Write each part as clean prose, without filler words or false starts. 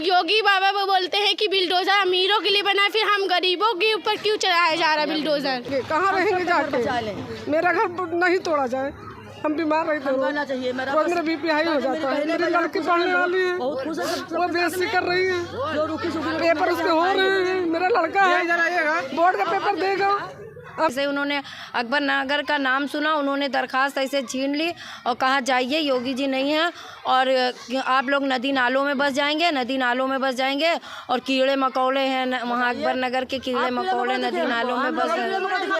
योगी बाबा वो बोलते हैं कि बिल्डोजर अमीरों के लिए बना, फिर हम गरीबों के ऊपर क्यों चलाया जा रहा है बिल्डोजर? कहाँ रहेंगे जाके? मेरा घर नहीं तोड़ा जाए, हम बीमार रहते हैं, मेरा बीपी हाई हो जाता है। मेरी लड़की पढ़ने वाली है, वो बीएससी कर रही है, पेपर उसके हो रहे हैं। मेरा लड़का है, बोर्ड का पेपर देगा। ऐसे उन्होंने अकबर नगर का नाम सुना, उन्होंने दरखास्त ऐसे छीन ली और कहा जाइए योगी जी नहीं हैं और आप लोग नदी नालों में बस जाएंगे, नदी नालों में बस जाएंगे और कीड़े मकोड़े हैं वहाँ अकबर नगर के कीड़े मकोड़े नदी नालों में बस जाएंगे।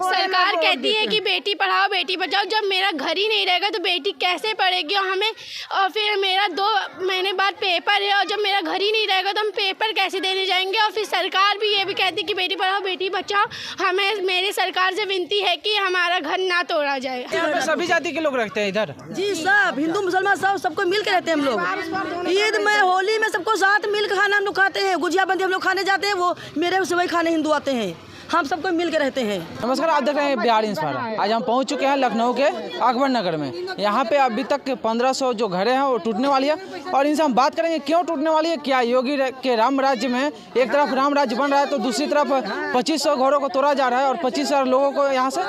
सरकार कहती है कि बेटी पढ़ाओ बेटी बचाओ, जब मेरा घर ही नहीं रहेगा तो बेटी कैसे पढ़ेगी? और फिर मेरा 2 महीने बाद पेपर है और जब मेरा घर ही नहीं रहेगा तो हम पेपर कैसे देने जाएंगे? और फिर सरकार भी ये भी कहती है कि बेटी पढ़ाओ बेटी बचाओ। हमें मेरी सरकार से विनती है कि हमारा घर ना तोड़ा जाए। यहाँ पे सभी जाति के लोग रहते हैं इधर? जी सब, हिंदू मुसलमान सबको मिल के रहते हैं हम लोग। ईद में होली में सबको साथ मिल के खाना हम लोग खाते हैं। गुजिया बंदी हम लोग खाने जाते हैं, वो मेरे से वही खाने हिंदू आते हैं, हम सबको मिल के रहते हैं। नमस्कार, आप देख रहे हैं बिहार इंस्पायर। आज हम पहुंच चुके हैं लखनऊ के अकबर नगर में। यहाँ पे अभी तक 1500 जो घरें हैं वो टूटने वाली है और इनसे हम बात करेंगे क्यों टूटने वाली है। क्या योगी के राम राज्य में एक तरफ राम राज्य बन रहा है तो दूसरी तरफ 2500 घरों को तोड़ा जा रहा है और 25,000 लोगों को यहाँ से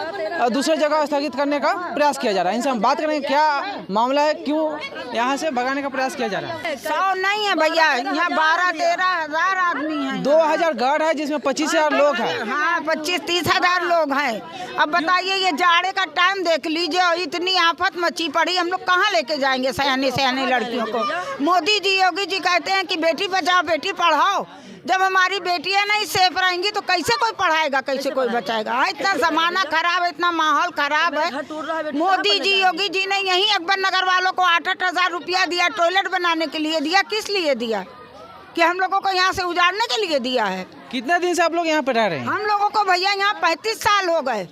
दूसरी जगह स्थगित करने का प्रयास किया जा रहा है। इनसे हम बात करेंगे क्या मामला है, क्यों यहाँ से भगाने का प्रयास किया जा रहा है। 100 नहीं है भैया, यहाँ 12-13 हज़ार आदमी है। 2000 घर है जिसमें 25,000 लोग हैं। हाँ, 25-30 हज़ार लोग हैं। अब बताइए ये जाड़े का टाइम देख लीजिए और इतनी आफत मची पड़ी, हम लोग कहाँ लेके जाएंगे सयानी लड़कियों को? मोदी जी योगी जी कहते हैं कि बेटी बचाओ बेटी पढ़ाओ। जब हमारी बेटियां नहीं सेफ रहेंगी तो कैसे कोई पढ़ाएगा, कैसे कोई बचाएगा? इतना जमाना खराब है, इतना माहौल खराब है। मोदी जी योगी जी ने यही अकबर नगर वालों को 8-8 हज़ार रुपया दिया, टॉयलेट बनाने के लिए दिया। किस लिए दिया? कि हम लोगों को यहाँ से उजाड़ने के लिए दिया है। कितने दिन से आप लोग यहाँ पे रह रहे हैं? हम लोगों को भैया यहाँ 35 साल हो गए।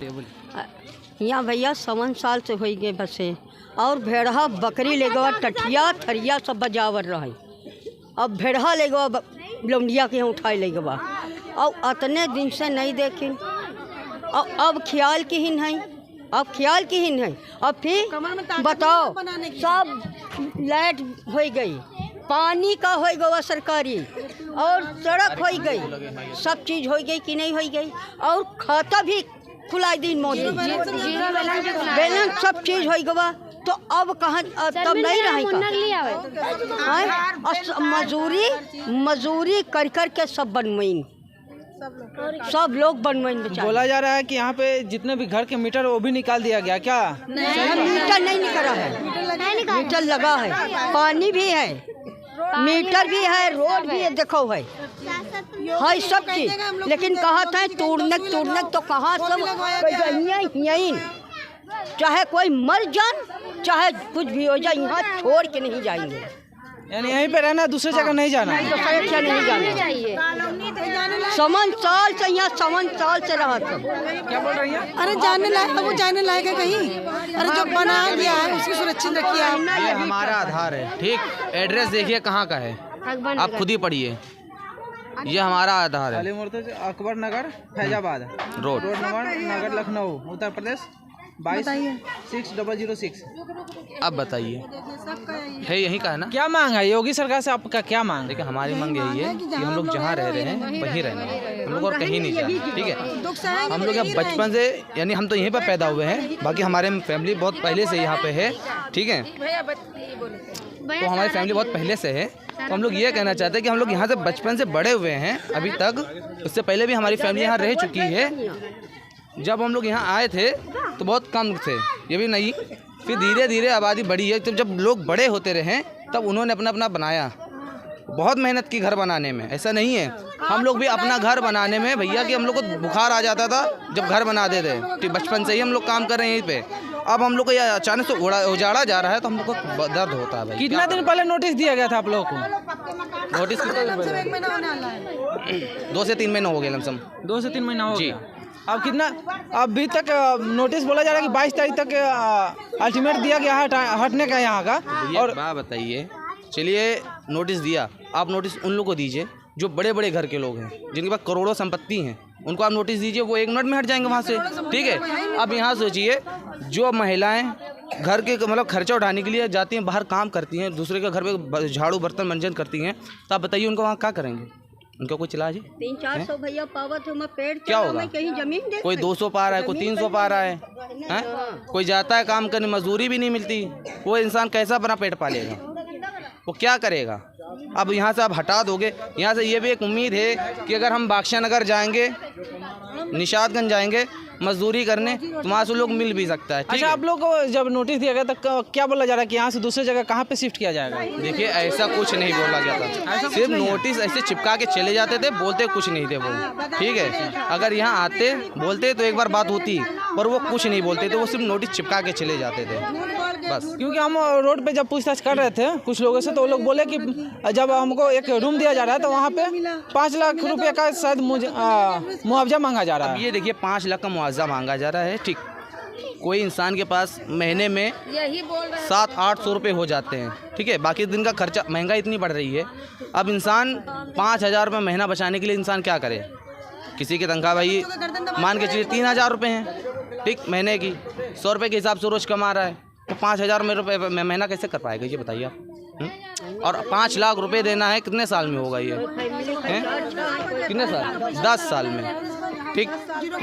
यहाँ भैया 7 साल से हो गए बसे और भेड़हा बकरी ले गवा, टठिया थरिया सब बजावर रहे। अब भेड़हा ले गवा, लौंडिया के यहाँ उठाए ले गवा और अतने दिन से नहीं देखी। और अब ख्याल की ही नहीं, अब ख्याल की ही नहीं। अब फिर बताओ, सब लाइट हो गई, पानी का हो गया सरकारी और सड़क हो गई, सब चीज़ हो गई कि नहीं हो गई? और खाता भी खुलाई दी मोदी, बैलेंस सब चीज़ हो गया। तो अब कहाँ तब नहीं रहेगा? मजूरी कर कर के सब बनवाइन, सब लोग बनवाइन। बोला जा रहा है कि यहाँ पे जितने भी घर के मीटर वो भी निकाल दिया गया। क्या मीटर नहीं निकला है? मीटर लगा है, पानी भी है, मीटर भी है, रोड भी है, देखो है सब चीज। लेकिन कहा था तोड़ने तो कहाँ सब यहीं, चाहे कोई मर जान चाहे कुछ भी हो जाए, यहाँ छोड़ के नहीं जाएंगे। यानी यहीं पे रहना, दूसरी जगह नहीं जाना। नहीं जाना। 7 साल से यहाँ 7 साल से रहा था। क्या बोल रही है? अरे जाने लायक, वो जाने लायक है कहीं? अरे जो बना दिया है उसकी सुरक्षित रखिए आप। ये हमारा आधार है, ठीक। एड्रेस देखिए कहाँ का है, आप खुद ही पढ़िए। ये हमारा आधार है, अकबर नगर फैजाबाद रोड नगर लखनऊ उत्तर प्रदेश 22-6006। अब बताइए, है यहीं का है ना? क्या मांग है योगी सरकार से? आपका क्या मांग? देखिए हमारी मांग यही है कि हम लोग जहाँ रह रहे हैं वहीं रहना है, हम लोग और कहीं नहीं जाना, ठीक है? हम लोग यहाँ बचपन से, यानी हम तो यहीं पर पैदा हुए हैं, बाकी हमारे फैमिली बहुत पहले से यहाँ पे है, ठीक है? तो हमारी फैमिली बहुत पहले से है। तो हम लोग ये कहना चाहते हैं कि हम लोग यहाँ से बचपन से बड़े हुए हैं अभी तक। उससे पहले भी हमारी फैमिली यहाँ रह चुकी है। जब हम लोग यहाँ आए थे तो बहुत कम थे, ये भी नहीं, फिर धीरे धीरे आबादी बढ़ी है। तो जब लोग बड़े होते रहे तब उन्होंने अपना अपना बनाया, बहुत मेहनत की घर बनाने में। ऐसा नहीं है, हम लोग भी अपना घर बनाने में भैया कि हम लोग को बुखार आ जाता था जब घर बना देते, कि बचपन से ही हम लोग काम कर रहे हैं यहीं पे। अब हम लोग को यह अचानक से उजाड़ा जा रहा है तो हम लोग को दर्द होता है। कितना दिन पहले नोटिस दिया गया था आप लोगों को? नोटिस 2 से 3 महीना हो गए लमसम। 2 से 3 महीना हो जी। गया। अब कितना अभी तक नोटिस बोला जा रहा है कि 22 तारीख तक अल्टीमेट दिया गया है हटने का यहाँ का। और बात बताइए, चलिए नोटिस दिया, आप नोटिस उन लोगों को दीजिए जो बड़े बड़े घर के लोग हैं, जिनके पास करोड़ों संपत्ति हैं, उनको आप नोटिस दीजिए, वो 1 मिनट में हट जाएंगे वहाँ से, ठीक है? अब यहाँ सोचिए, जो महिलाएं घर के मतलब खर्चा उठाने के लिए जाती हैं, बाहर काम करती हैं, दूसरे के घर पे झाड़ू बर्तन मंजन करती हैं, तो आप बताइए उनको वहाँ क्या करेंगे? उनका कोई इलाज है? 300-400 भैया पावत है, पेड़ क्या होगा? कहीं जमीन दे, कोई 200 पा रहा है, कोई 300 पा रहा है, कोई जाता है काम करने, मजदूरी भी नहीं मिलती, वो इंसान कैसा अपना पेट पालेगा? वो क्या करेगा? अब यहाँ से आप हटा दोगे, यहाँ से ये भी एक उम्मीद है कि अगर हम बादशाह नगर जाएंगे, निशादगंज जाएंगे मजदूरी करने, तो वहाँ से लोग मिल भी सकता है। अच्छा, आप लोग को जब नोटिस दिया गया तो क्या बोला जा रहा है कि यहाँ से दूसरी जगह कहाँ पे शिफ्ट किया जाएगा? देखिए, ऐसा कुछ नहीं बोला गया था, सिर्फ नोटिस ऐसे चिपका के चले जाते थे, बोलते कुछ नहीं थे वो, ठीक है। अगर यहाँ आते बोलते तो एक बार बात होती, पर वो कुछ नहीं बोलते थे, वो सिर्फ नोटिस चिपका के चले जाते थे बस। क्योंकि हम रोड पे जब पूछताछ कर रहे थे कुछ लोगों से, तो वो लोग बोले कि जब हमको एक रूम दिया जा रहा है तो वहाँ पे 5 लाख रुपए का शायद मुआवजा मांगा जा रहा है। अब ये देखिए 5 लाख का मुआवजा मांगा जा रहा है, ठीक। कोई इंसान के पास महीने में 700-800 रुपये हो जाते हैं, ठीक है। बाकी दिन का खर्चा, महंगाई इतनी बढ़ रही है, अब इंसान 5,000 रुपये महीना बचाने के लिए इंसान क्या करे? किसी की तनख्वाह भाई मान के चलिए 3,000 रुपये हैं, ठीक, महीने की 100 रुपये के हिसाब से रोज़ कमा रहा है, तो 5,000 रुपये महीना कैसे कर पाएगा ये बताइए आप? और 5 लाख रुपए देना है, कितने साल में होगा ये? कितने साल? 10 साल में, ठीक।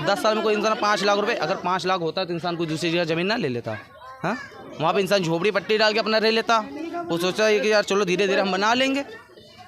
10 साल में कोई इंसान 5 लाख रुपए, अगर 5 लाख होता तो इंसान कोई दूसरी जगह ज़मीन ना ले लेता? हाँ, वहाँ पे इंसान झोपड़ी पट्टी डाल के अपना रह लेता। वो सोचा है कि यार चलो धीरे धीरे हम बना लेंगे।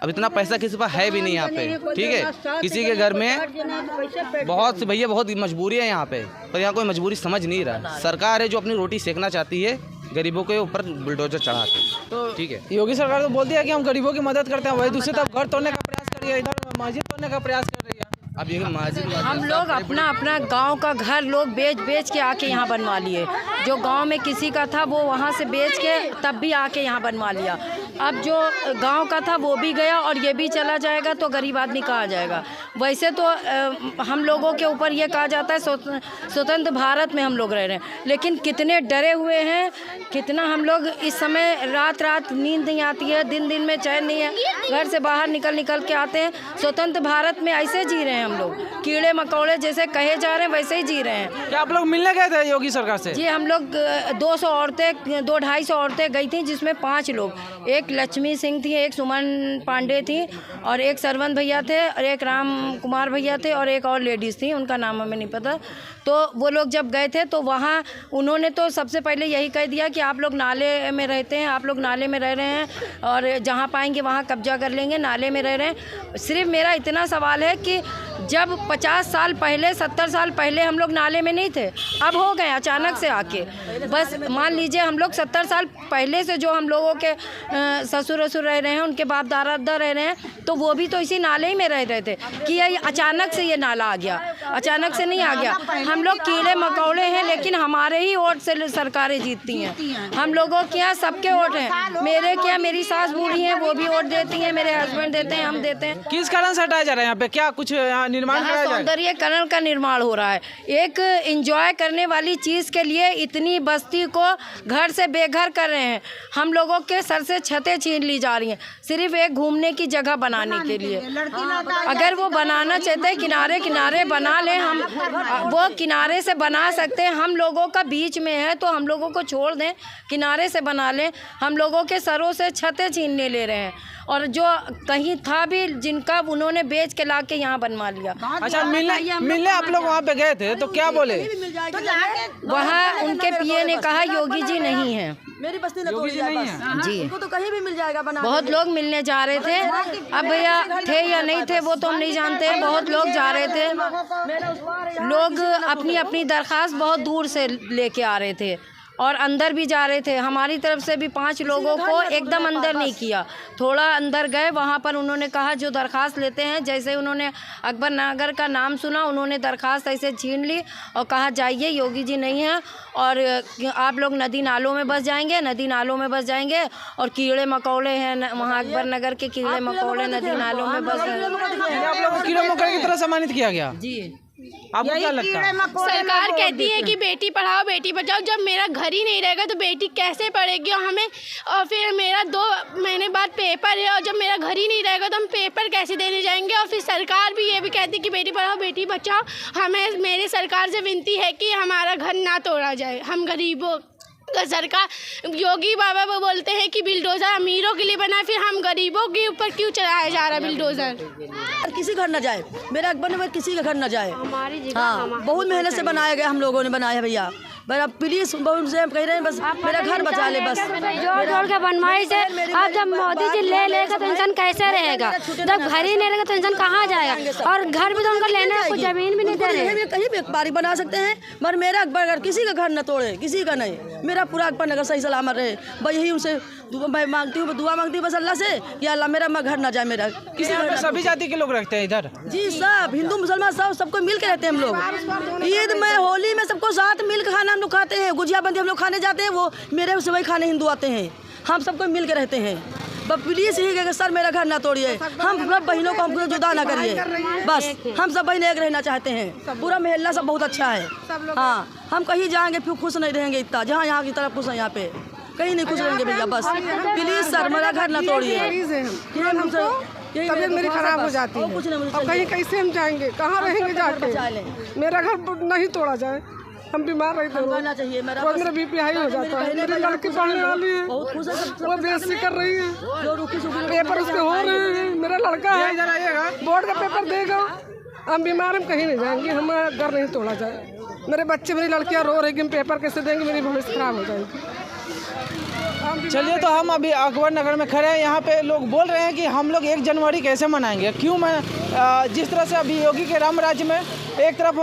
अब इतना पैसा किसी पास है भी नहीं यहाँ पे, ठीक है। किसी के घर में बहुत सी भैया बहुत मजबूरी है यहाँ पे, पर यहाँ कोई मजबूरी समझ नहीं रहा। सरकार है जो अपनी रोटी सेकना चाहती है गरीबों के ऊपर बुलडोजर चढ़ा के, तो ठीक है। योगी सरकार तो बोलती है कि हम गरीबों की मदद करते हैं, वही दूसरी तरफ घर तोड़ने का प्रयास कर रही है, इधर मस्जिद तोड़ने का प्रयास कर रही है। अब ये मस्जिद, हम लोग अपना अपना गांव का घर लोग बेच के आके यहाँ बनवा लिए। जो गांव में किसी का था वो वहाँ से बेच के तब भी आके यहाँ बनवा लिया। अब जो गांव का था वो भी गया और ये भी चला जाएगा, तो गरीब आदमी कहाँ जाएगा? वैसे तो हम लोगों के ऊपर ये कहा जाता है स्वतंत्र भारत में हम लोग रह रहे हैं, लेकिन कितने डरे हुए हैं, कितना हम लोग इस समय रात नींद नहीं आती है, दिन में चैन नहीं है, घर से बाहर निकल के आते हैं। स्वतंत्र भारत में ऐसे जी रहे हैं हम लोग, कीड़े मकोड़े जैसे कहे जा रहे हैं वैसे ही जी रहे हैं। क्या आप लोग मिलने गए थे योगी सरकार से? जी, हम लोग 200 औरतें 200-250 औरतें गई थी, जिसमें 5 लोग, एक लक्ष्मी सिंह थी, एक सुमन पांडे थी, और एक सरवंत भैया थे, और एक राम कुमार भैया थे, और एक और लेडीज़ थी, उनका नाम हमें नहीं पता। तो वो लोग जब गए थे तो वहाँ उन्होंने तो सबसे पहले यही कह दिया कि आप लोग नाले में रहते हैं, आप लोग नाले में रह रहे हैं, और जहाँ पाएंगे वहाँ कब्जा कर लेंगे, नाले में रह रहे हैं। सिर्फ मेरा इतना सवाल है कि जब 50 साल पहले 70 साल पहले हम लोग नाले में नहीं थे, अब हो गए अचानक से आके। बस मान लीजिए हम लोग 70 साल पहले से जो हम लोगों के ससुर रह रहे हैं, उनके बाप दादा रह रहे हैं, तो वो भी तो इसी नाले ही में रह रहे थे कि ये अचानक से ये नाला आ गया। अचानक से नहीं आ गया, हम लोग कीड़े मकोड़े हैं, लेकिन हमारे ही वोट से सरकारें जीतती हैं। हम लोगों के यहाँ सबके वोट हैं, मेरे क्या, मेरी सास बूढ़ी हैं, वो भी वोट देती हैं, मेरे हस्बैंड देते हैं, हम देते हैं। किस कारण से हटाया जा रहा है यहाँ पे? क्या कुछ निर्माण कराया जाए? सौंदर्यीकरण का निर्माण हो रहा है। एक एंजॉय करने वाली चीज़ के लिए इतनी बस्ती को घर से बेघर कर रहे हैं। हम लोगों के सर से छतें छीन ली जा रही हैं, सिर्फ एक घूमने की जगह बनाने के लिए। अगर वो बनाना चाहते हैं किनारे बना लें, हम वो किनारे से बना सकते हैं। हम लोगों का बीच में है तो हम लोगों को छोड़ दें, किनारे से बना लें। हम लोगों के सरों से छतें छीनने ले रहे हैं, और जो कहीं था भी जिनका, उन्होंने बेच के ला के यहाँ बनवा लिया। अच्छा, मिलने आप लोग वहाँ पे गए थे तो क्या बोले? वहाँ उनके पीए ने कहा योगी जी नहीं है, मेरी बस्ती योगी जी नहीं है जी। उनको तो कहीं भी मिल जाएगा बना। बहुत लोग मिलने जा रहे थे, अब भैया थे या नहीं थे वो तो हम नहीं जानते हैं। बहुत लोग जा रहे थे, लोग अपनी अपनी दरख्वास्त बहुत दूर से लेके आ रहे थे और अंदर भी जा रहे थे। हमारी तरफ से भी 5 लोगों को एकदम अंदर नहीं किया, थोड़ा अंदर गए। वहाँ पर उन्होंने कहा जो दरख्वास्त लेते हैं, जैसे उन्होंने अकबर नगर का नाम सुना, उन्होंने दरख्वास्त ऐसे छीन ली और कहा जाइए योगी जी नहीं है, और आप लोग नदी नालों में बस जाएंगे, नदी नालों में बस जाएंगे, और कीड़े मकोड़े हैं वहाँ अकबर नगर के, कीड़े मकोड़े नदी नालों में बस। आप लोगों को कीड़े मकोड़े की तरह सम्मानित किया गया जी। आपको क्या लगता है? सरकार कहती है कि बेटी पढ़ाओ बेटी बचाओ, जब मेरा घर ही नहीं रहेगा तो बेटी कैसे पढ़ेगी? और फिर मेरा 2 महीने बाद पेपर है, और जब मेरा घर ही नहीं रहेगा तो हम पेपर कैसे देने जाएंगे? और फिर सरकार भी ये भी कहती है कि बेटी पढ़ाओ बेटी बचाओ। हमें मेरी सरकार से विनती है कि हमारा घर ना तोड़ा जाए, हम गरीबों सरकार योगी बाबा वो बोलते हैं कि बिल्डोज़र अमीरों के लिए बना है, फिर हम गरीबों के ऊपर क्यों चलाया जा रहा है बिल्डोज़र। किसी घर न जाए, मेरा अकबर नगर किसी का घर न जाए। हाँ, बहुत मेहनत से बनाया गया, हम लोगों ने बनाया है भैया। बस प्लीज बहुत से हम कह रहे हैं, बस मेरा घर बचा ले। बस जोड़ जोड़ के बनवाई से अब जब मोदी जी ले लेगा तो इंसान कैसे रहेगा, जब घर ही नहीं रहेगा तो इंसान कहाँ जाएगा। और घर भी तो उनको लेना है, कुछ जमीन भी नहीं दे रहे। कहीं भी बारी बना सकते हैं, मगर मेरा अकबर नगर किसी का घर न तोड़े, किसी का नहीं। मेरा पूरा अकबर नगर सही सलामत रहे, बस यही उनसे मैं मांगती हूँ, दुआ मांगती हूँ बस अल्लाह से कि अल्लाह मेरा घर न जाए, मेरा किसी घर। सभी जाति के लोग रहते हैं इधर जी, सब हिंदू मुसलमान सबको मिल के रहते हैं हम लोग। ईद में होली में सबको साथ मिल के खाना हम लोग खाते हैं, गुजिया बंदी हम लोग खाने जाते हैं, वो मेरे से वही खाने हिंदू आते हैं, हम सबको मिल के रहते हैं। बस प्लीज यही कहेंगे सर मेरा घर ना तोड़िए, हम सब बहनों को हमको जुदा ना करिए, बस हम सब बहन एक रहना चाहते हैं। पूरा मोहल्ला सब बहुत अच्छा है। हाँ, हम कहीं जाएंगे फिर खुश नहीं रहेंगे इतना, जहाँ यहाँ की तरफ खुश है, यहाँ पे कहीं नहीं खुश रहेंगे भैया। बस प्लीज सर मेरा घर ना तोड़िए, तबीयत मेरी खराब हो जाती है। अब कहीं कैसे हम जाएंगे, कहाँ रहेंगे जाके। मेरा घर नहीं तोड़ा जाए, हम बीमार रहते हैं, रोज मेरा बीपी हाई हो जाता है। मेरी लड़की पढ़ने वाली है, वो बेइज्जती कर रही है, पेपर उसके हो रहे हैं। मेरा लड़का है, बोर्ड का पेपर देगा। हम बीमार, हम कहीं नहीं जाएंगे, हमारा घर नहीं तोड़ा जाए। मेरे बच्चे, मेरी लड़कियाँ रो रही कि हम पेपर कैसे देंगे, मेरी भविष्य खराब हो जाएगी। चलिए, तो हम अभी अकबर नगर में खड़े हैं। यहाँ पे लोग बोल रहे हैं कि हम लोग 1 जनवरी कैसे मनाएंगे। क्यों जिस तरह से अभी योगी के राम राज्य में एक तरफ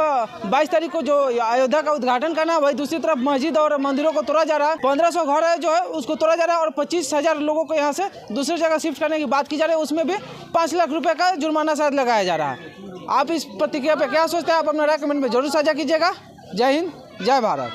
22 तारीख को जो अयोध्या का उद्घाटन करना है, वही दूसरी तरफ मस्जिद और मंदिरों को तोड़ा जा रहा है। 1500 घर है जो है उसको तोड़ा जा रहा है और 25,000 लोगों को यहाँ से दूसरी जगह शिफ्ट करने की बात की जा रही है। उसमें भी 5 लाख रुपये का जुर्माना शायद लगाया जा रहा है। आप इस प्रतिक्रिया पर क्या सोचते हैं? आप अपना राय कमेंट में जरूर साझा कीजिएगा। जय हिंद, जय भारत।